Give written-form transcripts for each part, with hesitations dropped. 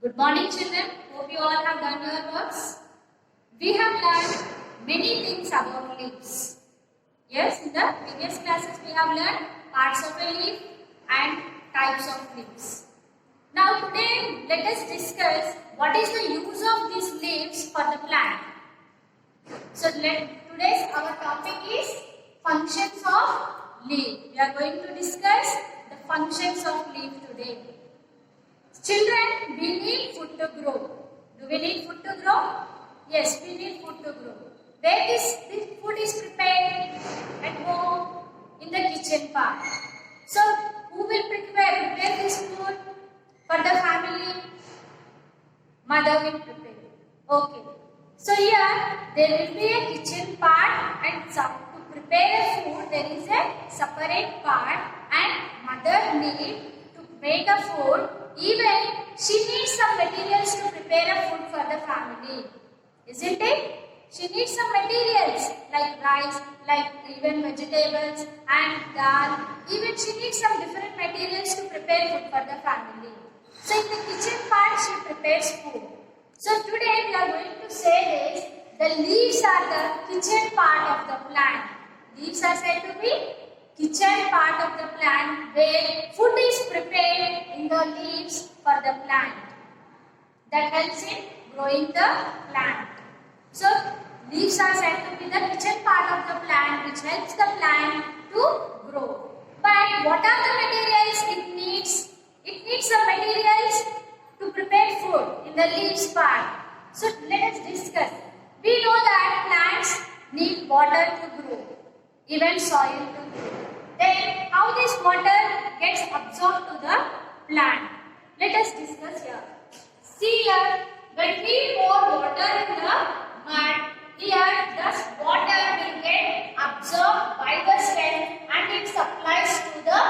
Good morning, children. Hope you all have done your works. We have learned many things about leaves. Yes, in the previous classes we have learned parts of a leaf and types of leaves. Now today let us discuss what is the use of these leaves for the plant. So today's our topic is functions of leaf. We are going to discuss the functions of leaf today. Children, we need food to grow. Do we need food to grow? Yes, we need food to grow. Where this food is prepared? At home, in the kitchen part. So, who will prepare this food for the family? Mother will prepare. Okay. So, here there will be a kitchen part and to prepare a food there is a separate part and mother need to make a food. Even she needs some materials to prepare a food for the family. Isn't it? She needs some materials like rice, like even vegetables and dal. Even she needs some different materials to prepare food for the family. So in the kitchen part she prepares food. So today we are going to say this. The leaves are the kitchen part of the plant. Leaves are said to be kitchen part of the plant where food is prepared in the leaves for the plant. That helps in growing the plant. So, leaves are said to be the kitchen part of the plant which helps the plant to grow. But what are the materials it needs? It needs some materials to prepare food in the leaves part. So, let us discuss. We know that plants need water to grow, even soil to grow. Then how this water gets absorbed to the plant? Let us discuss here. See here, when we pour water in the mud, here this water will get absorbed by the stem and it supplies to the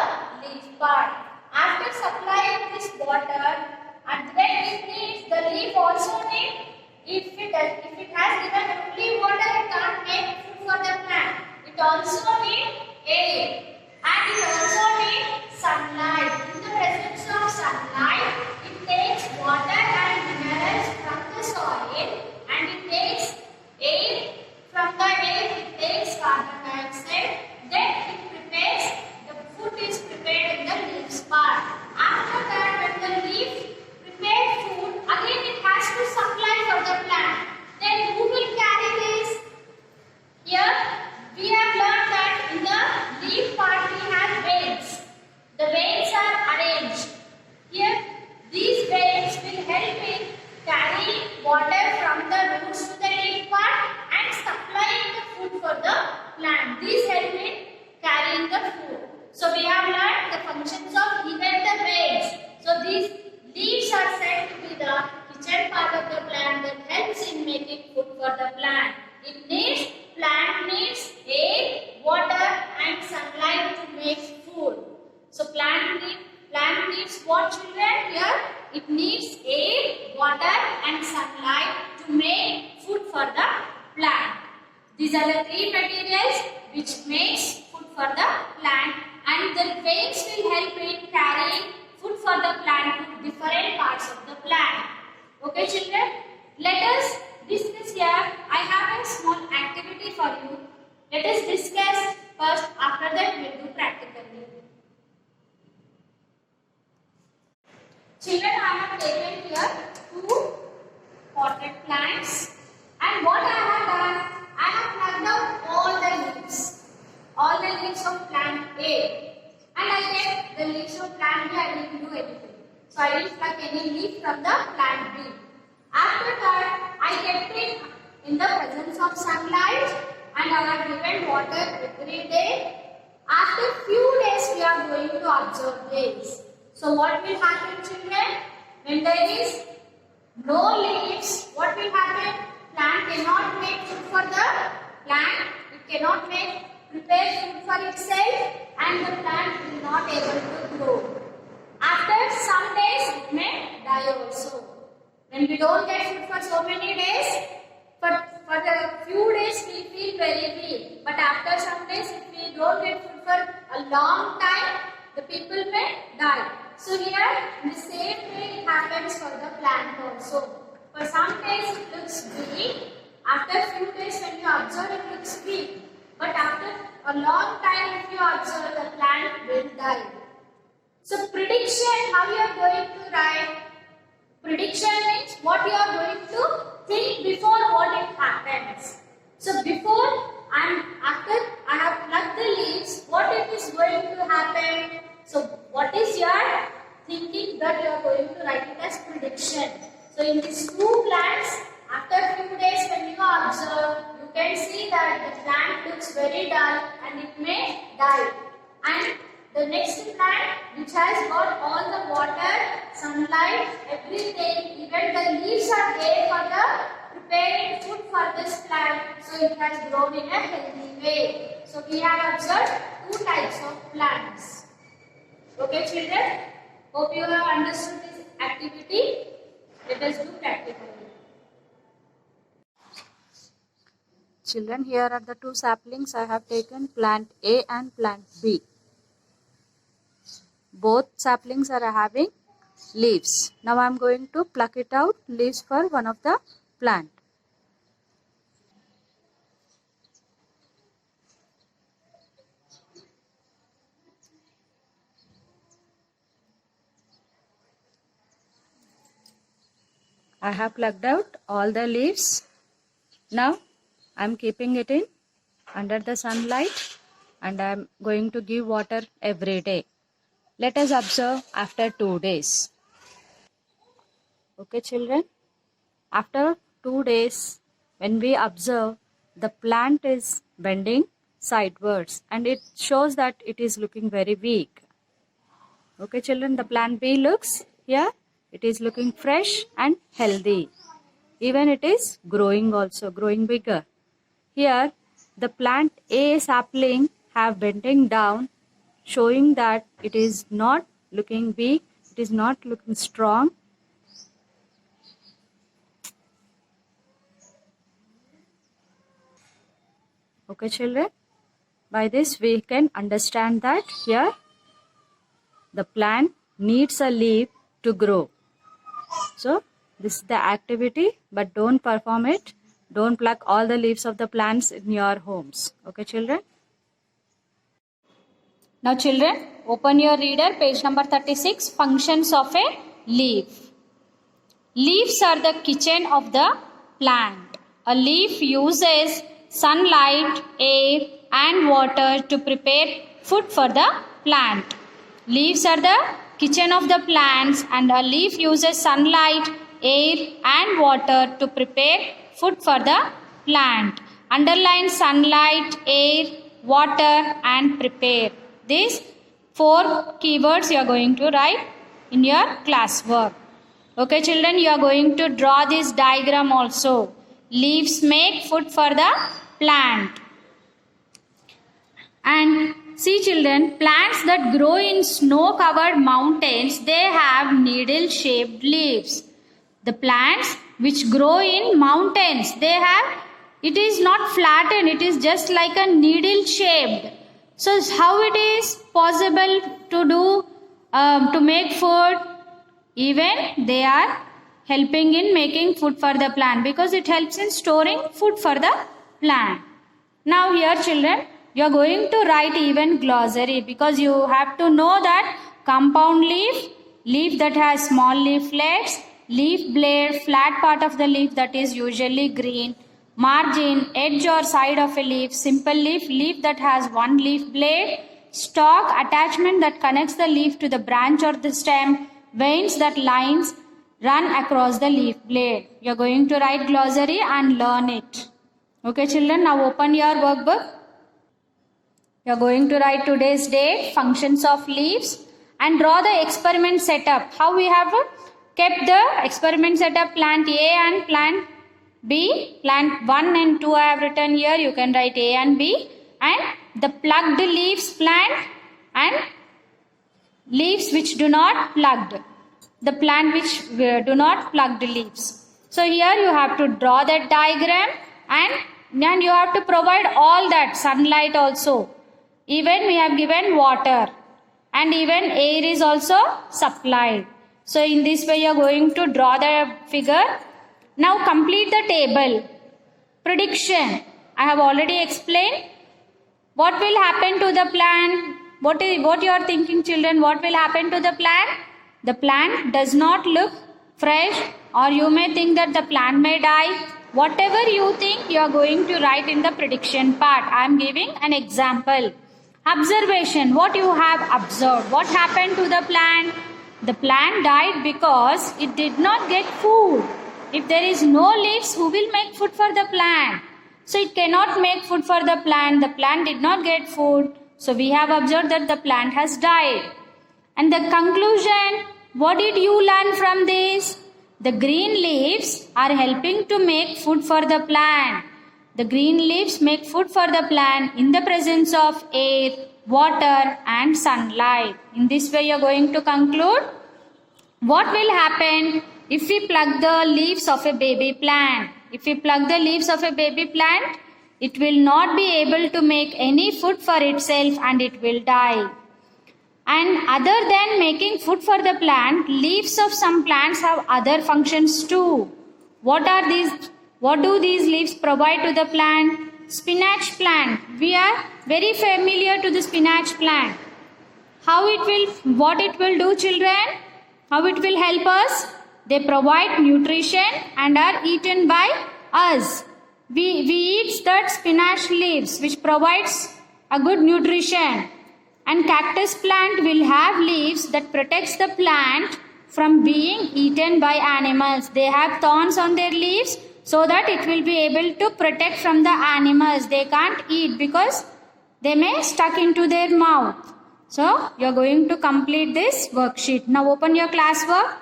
leaf part. After supplying this water, and then it needs the leaf also need. If it has given only water, it can't make food for the plant. It also needs air. And it also needs sunlight. In the presence of sunlight, it takes water and minerals from the soil and it takes air. From the air, it takes carbon dioxide. Then it prepares, the food is prepared in the leaves part. After that, when the leaf prepares food, again it has to supply for the plant. Then who will carry this? Here, we have learned that in the leaf part we have veins. The veins are arranged. Here, these veins will help in carrying water from the roots to the leaf part and supplying the food for the plant. These help in carrying the food. So, we have learned the functions of even the veins. So, these leaves are said to be the kitchen part of the plant that helps in making food for the plant. Plant needs air, water and sunlight to make food. So plant needs what, children? Here it needs air, water and sunlight to make food for the plant. These are the three materials which makes food for the plant and the veins will help in carrying food for the plant to different parts of the plant. Okay, children? Let us discuss here. I have a small activity for you. Let us discuss first. After that, we will do practically. Children, I have taken here two potted plants. And what I have done, I have plucked out all the leaves. All the leaves of plant A. And I kept the leaves of plant B. I didn't do anything. So I didn't pluck any leaf from the plant B. After that, I kept it in the presence of sunlight and I have given water every day. After few days, we are going to observe this. So what will happen, children? When there is no leaves, what will happen? Plant cannot make food for the plant. It cannot prepare food for itself and the plant will not able to grow. After some days, it may die also. When we don't get food for so many days, for a few days we feel very weak. But after some days, if we don't get food for a long time, the people may die. So here, in the same way it happens for the plant also. For some days it looks weak. After few days when you observe it looks weak. But after a long time if you observe the plant will die. So prediction, how you are going to write? Prediction means what you are going to think before what it happens. So before and after I have plucked the leaves, what it is going to happen? So what is your thinking that you are going to write it as prediction? So in these two plants, after few days when you observe, you can see that the plant looks very dull and it may die. And the next plant which has got all the water, sunlight, everything, even the leaves are there for the preparing food for this plant. So it has grown in a healthy way. So we have observed two types of plants. Okay children? Hope you have understood this activity. Let us do practically. Children, here are the two saplings. I have taken plant A and plant B. Both saplings are having leaves. Now I am going to pluck it out leaves for one of the plant. I have plucked out all the leaves. Now I am keeping it in under the sunlight and I am going to give water every day. Let us observe after 2 days. Okay children, after 2 days when we observe, the plant is bending sidewards and it shows that it is looking very weak. Okay children, the plant B looks here, it is looking fresh and healthy. Even it is growing also, growing bigger. Here the plant A sapling have bending down, showing that it is not looking weak, it is not looking strong. Okay children, by this we can understand that here the plant needs a leaf to grow. So this is the activity, but don't perform it. Don't pluck all the leaves of the plants in your homes. Okay children? Now children, open your reader, page number 36, functions of a leaf. Leaves are the kitchen of the plant. A leaf uses sunlight, air and water to prepare food for the plant. Leaves are the kitchen of the plants and a leaf uses sunlight, air and water to prepare food for the plant. Underline sunlight, air, water and prepare. These 4 keywords you are going to write in your classwork. Okay children, you are going to draw this diagram also. Leaves make food for the plant. And see children, plants that grow in snow covered mountains, they have needle shaped leaves. The plants which grow in mountains, they have, it is not flattened, it is just like a needle shaped. So how it is possible to do, to make food? Even they are helping in making food for the plant because it helps in storing food for the plant. Now here children, you are going to write even glossary because you have to know that compound leaf, leaf that has small leaflets, leaf blade, flat part of the leaf that is usually green, margin, edge or side of a leaf, simple leaf, leaf that has one leaf blade, stalk, attachment that connects the leaf to the branch or the stem, veins that lines run across the leaf blade. You are going to write glossary and learn it. Okay children, now open your workbook. You are going to write today's date, functions of leaves and draw the experiment setup. How we have kept the experiment setup, plant A and plant B, plant 1 and 2 I have written here, you can write A and B, and the plugged leaves plant and leaves which do not plugged, the plant which do not plugged leaves. So here you have to draw that diagram and you have to provide all that, sunlight also. Even we have given water and even air is also supplied. So in this way you are going to draw the figure. Now complete the table. Prediction. I have already explained. What will happen to the plant? What you are thinking, children? What will happen to the plant? The plant does not look fresh, or you may think that the plant may die. Whatever you think, you are going to write in the prediction part. I am giving an example. Observation. What you have observed? What happened to the plant? The plant died because it did not get food. If there is no leaves, who will make food for the plant? So it cannot make food for the plant. The plant did not get food. So we have observed that the plant has died. And the conclusion, what did you learn from this? The green leaves are helping to make food for the plant. The green leaves make food for the plant in the presence of air, water and sunlight. In this way you are going to conclude. What will happen if we pluck the leaves of a baby plant? If we pluck the leaves of a baby plant, it will not be able to make any food for itself and it will die. And other than making food for the plant, leaves of some plants have other functions too. What are these? What do these leaves provide to the plant? Spinach plant. We are very familiar to the spinach plant. What it will do, children? How it will help us? They provide nutrition and are eaten by us. We eat that spinach leaves which provides a good nutrition. And cactus plant will have leaves that protects the plant from being eaten by animals. They have thorns on their leaves so that it will be able to protect from the animals. They can't eat because they may stuck into their mouth. So you are going to complete this worksheet. Now open your classwork.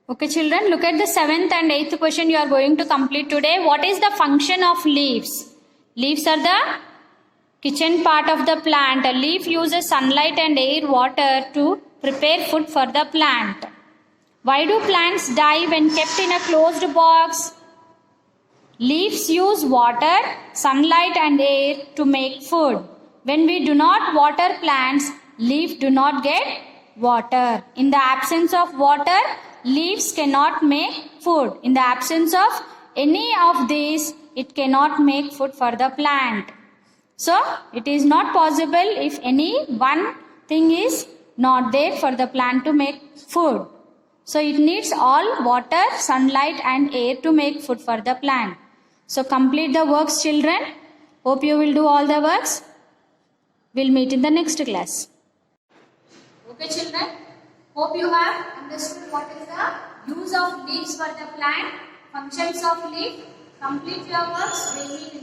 Okay children, look at the 7th and 8th question you are going to complete today. What is the function of leaves? Leaves are the kitchen part of the plant. A leaf uses sunlight and air, water to prepare food for the plant. Why do plants die when kept in a closed box? Leaves use water, sunlight and air to make food. When we do not water plants, leaves do not get water. In the absence of water, leaves cannot make food. In the absence of any of these, it cannot make food for the plant. So, it is not possible if any one thing is not there for the plant to make food. So, it needs all water, sunlight and air to make food for the plant. So, complete the works, children. Hope you will do all the works. We'll meet in the next class. Okay, children. Hope you have understood what is the use of leaves for the plant, functions of leaf. Complete your works. We'll meet in